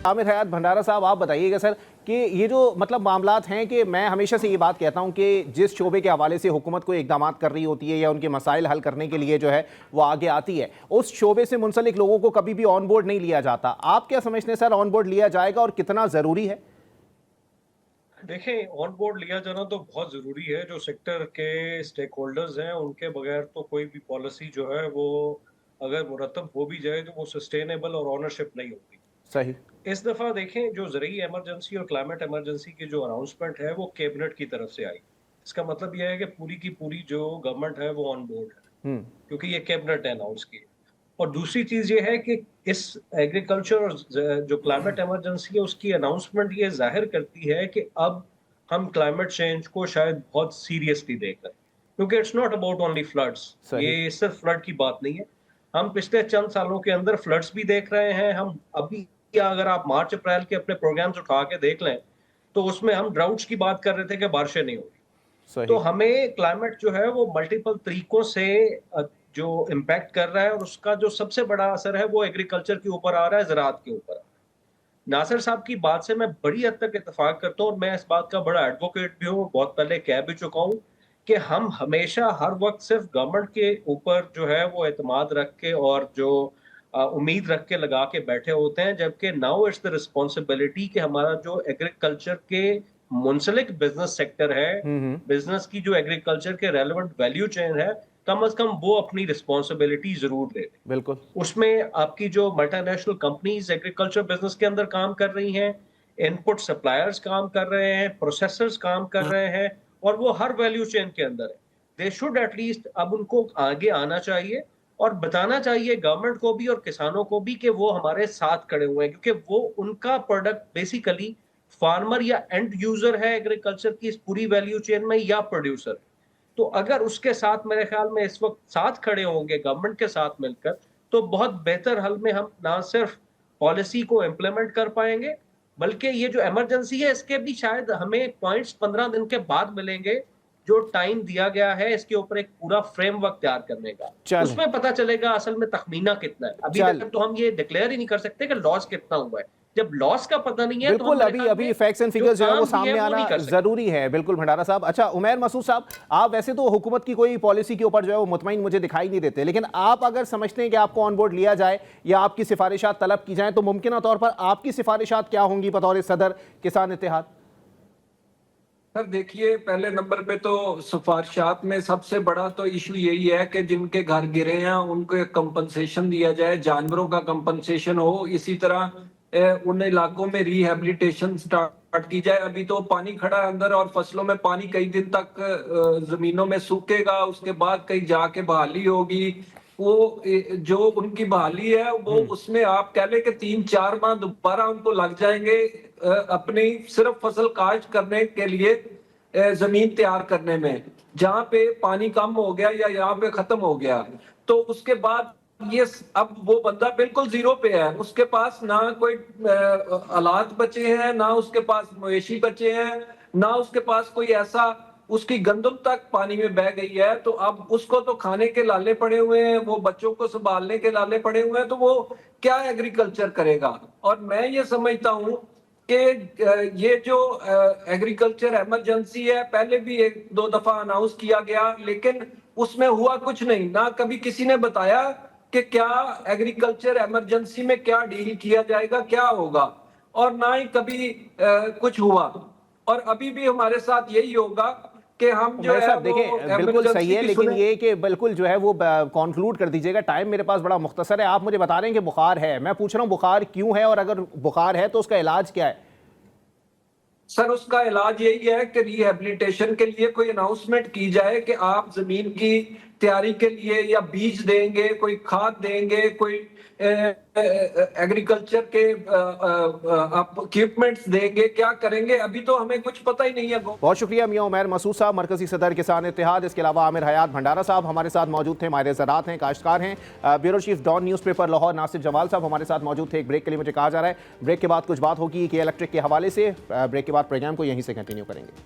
आमिर हयात भंडारा साहब, आप बताइएगा सर कि ये जो मतलब मामलात हैं कि मैं हमेशा से ये बात कहता हूं कि जिस शोबे के हवाले से हुकूमत को इकदाम कर रही होती है या उनके मसाइल हल करने के लिए जो है वो आगे आती है, उस शोबे से मुंसलिक लोगों को कभी भी ऑन बोर्ड नहीं लिया जाता। आप क्या समझते हैं सर, ऑन बोर्ड लिया जाएगा और कितना ज़रूरी है? देखें, ऑन बोर्ड लिया जाना तो बहुत ज़रूरी है। जो सेक्टर के स्टेक होल्डर्स हैं, उनके बगैर तो कोई भी पॉलिसी जो है वो अगर मुरतब हो भी जाए तो वो सस्टेनेबल और ओनरशिप नहीं होगी। सही। इस दफ़ा देखें, जो ज़रूरी इमरजेंसी और क्लाइमेट इमरजेंसी की जो अनाउंसमेंट है वो कैबिनेट की तरफ से आई। इसका मतलब ये है कि पूरी की पूरी जो गवर्नमेंट है वो ऑन बोर्ड है, हम्म। क्योंकि ये कैबिनेट ने अनाउंस की है। और दूसरी चीज़ ये है कि इस एग्रीकल्चर और जो क्लाइमेट इमरजेंसी है उसकी अनाउंसमेंट ये ज़ाहिर करती है कि अब हम क्लाइमेट चेंज को शायद बहुत सीरियसली देख रहे हैं, क्योंकि it's not about only floods. सही। ये सिर्फ फ्लड की बात नहीं है। हम पिछले चंद सालों के अंदर फ्लड्स भी देख रहे हैं। हम अभी, अगर आप मार्च अप्रैल के अपने प्रोग्राम्स उठा के देख लें तो उसमें हम ड्राउट्स की बात कर रहे थे कि बारिशें नहीं हो रही। तो सही। हमें क्लाइमेट जो है वो मल्टीपल तरीकों से जो इम्पैक्ट कर रहा है, और उसका जो सबसे बड़ा असर है वो एग्रीकल्चर के ऊपर आ रहा है, ज़राअत के ऊपर। नासिर साहब की बात से मैं बड़ी हद तक इत्तेफाक करता हूँ और मैं इस बात का बड़ा एडवोकेट भी हूँ, बहुत पहले कह भी चुका हूँ कि हम हमेशा हर वक्त सिर्फ गवर्नमेंट के ऊपर जो है वो एतमाद रख के और जो उम्मीद रख के लगा के बैठे होते हैं, जबकि नाउ इट्स द रिस्पॉन्सिबिलिटी कि हमारा जो एग्रीकल्चर के मुंसलिक बिजनेस सेक्टर है, हम्म। बिजनेस की जो एग्रीकल्चर के रेलेवेंट वैल्यू चेन है, कम अज कम वो अपनी रिस्पॉन्सिबिलिटी जरूर ले लें। बिल्कुल। उसमें आपकी जो मल्टीनेशनल कंपनीज एग्रीकल्चर बिजनेस के अंदर काम कर रही हैं, इनपुट सप्लायर्स काम कर रहे हैं, प्रोसेसर्स काम कर रहे हैं, और वो हर वैल्यू चेन के अंदर है। दे शुड एटलीस्ट अब उनको आगे आना चाहिए और बताना चाहिए गवर्नमेंट को भी और किसानों को भी कि वो हमारे साथ खड़े हुए हैं, क्योंकि वो उनका प्रोडक्ट बेसिकली फार्मर या एंड यूजर है एग्रीकल्चर की इस पूरी वैल्यू चेन में, या प्रोड्यूसर। तो अगर उसके साथ मेरे ख्याल में इस वक्त साथ खड़े होंगे गवर्नमेंट के साथ मिलकर, तो बहुत बेहतर हल में हम ना सिर्फ पॉलिसी को इम्प्लीमेंट कर पाएंगे, बल्कि ये जो इमरजेंसी है इसके भी शायद हमें पॉइंट्स 15 दिन के बाद मिलेंगे। जो टाइम दिया गया है इसके ऊपर एक पूरा फ्रेमवर्क तैयार करने का, चलें। उसमें पता चलेगा असल में तखमीना कितना है। अभी चल तक तो हम ये डिक्लेयर ही नहीं कर सकते कि लॉस कितना हुआ है। जब लॉस का पता नहीं है तो हम बिल्कुल, मेरे अभी ख्याल अभी में फैक्ट्स एंड जो फिगर्स जो है वो काम भी है सामने वो आना नहीं कर सकते। जरूरी है। बिल्कुल भंडारा साहब। अच्छा, उमैर मसूद साहब, आप वैसे तो हुकूमत की कोई पॉलिसी के ऊपर जो है वो मुतमईन मुझे दिखाई नहीं देते, लेकिन आप अगर समझते हैं कि आपको ऑन बोर्ड लिया जाए या आपकी सिफारिशात तलब की जाए तो मुमकिन तौर पर आपकी सिफारिशात क्या होंगी बतौर सदर किसान इत्तेहाद? सर देखिए, पहले नंबर पे तो सिफारिशात में सबसे बड़ा तो इशू यही है कि जिनके घर गिरे हैं उनको कंपनसेशन दिया जाए, जानवरों का कंपनसेशन हो। इसी तरह उन इलाकों में रिहैबिलिटेशन स्टार्ट की जाए। अभी तो पानी खड़ा है अंदर और फसलों में पानी कई दिन तक जमीनों में सूखेगा, उसके बाद कहीं जाके बहाली होगी। वो जो उनकी बहाली है वो उसमें आप कह ले कि 3-4 माह दोबारा उनको लग जाएंगे अपनी सिर्फ फसल काश्त करने के लिए, जमीन तैयार करने में, जहां पे पानी कम हो गया या यहाँ पे खत्म हो गया। तो उसके बाद ये अब वो बंदा बिल्कुल जीरो पे है, उसके पास ना कोई आलात बचे हैं, ना उसके पास मवेशी बचे हैं, ना उसके पास कोई ऐसा, उसकी गंदम तक पानी में बह गई है। तो अब उसको तो खाने के लाले पड़े हुए हैं, वो बच्चों को संभालने के लाले पड़े हुए हैं, तो वो क्या एग्रीकल्चर करेगा। और मैं ये समझता हूं कि ये जो एग्रीकल्चर इमरजेंसी है, पहले भी 1-2 दफा अनाउंस किया गया, लेकिन उसमें हुआ कुछ नहीं। ना कभी किसी ने बताया कि क्या एग्रीकल्चर इमरजेंसी में क्या डील किया जाएगा, क्या होगा, और ना ही कभी कुछ हुआ। और अभी भी हमारे साथ यही होगा कि हम जो उमैर है साहब वो देखें, बिल्कुल सही इमरजेंसी है, भी लेकिन सुने। ये कि बिल्कुल जो है वो कॉन्क्लूड कर दीजिएगा, टाइम मेरे पास बड़ा मुख्तसर है। आप मुझे बता रहे हैं कि बुखार है, मैं पूछ रहा हूँ बुखार क्यों है, और अगर बुखार है तो उसका इलाज क्या है? सर उसका इलाज यही है कि रिहेबिलिटेशन के लिए कोई अनाउंसमेंट की जाए कि आप जमीन की तैयारी के लिए या बीज देंगे, कोई खाद देंगे, कोई एग्रीकल्चर के आप इक्विपमेंट्स देंगे, क्या करेंगे। अभी तो हमें कुछ पता ही नहीं है। बहुत शुक्रिया मियां उमैर मसूद साहब, मरकजी सदर किसान इत्तेहाद। इसके अलावा आमिर हयात भंडारा साहब हमारे साथ मौजूद थे, माहिर ज़राअत हैं, काश्तकार हैं। Bureau chief Dawn newspaper Lahore Nasir Jamal sahab हमारे साथ मौजूद थे। एक ब्रेक के लिए मुझे कहा जा रहा है, ब्रेक के बाद कुछ बात होगी कि इलेक्ट्रिक के हवाले से। ब्रेक के बाद प्रोग्राम को यहीं से कंटिन्यू करेंगे।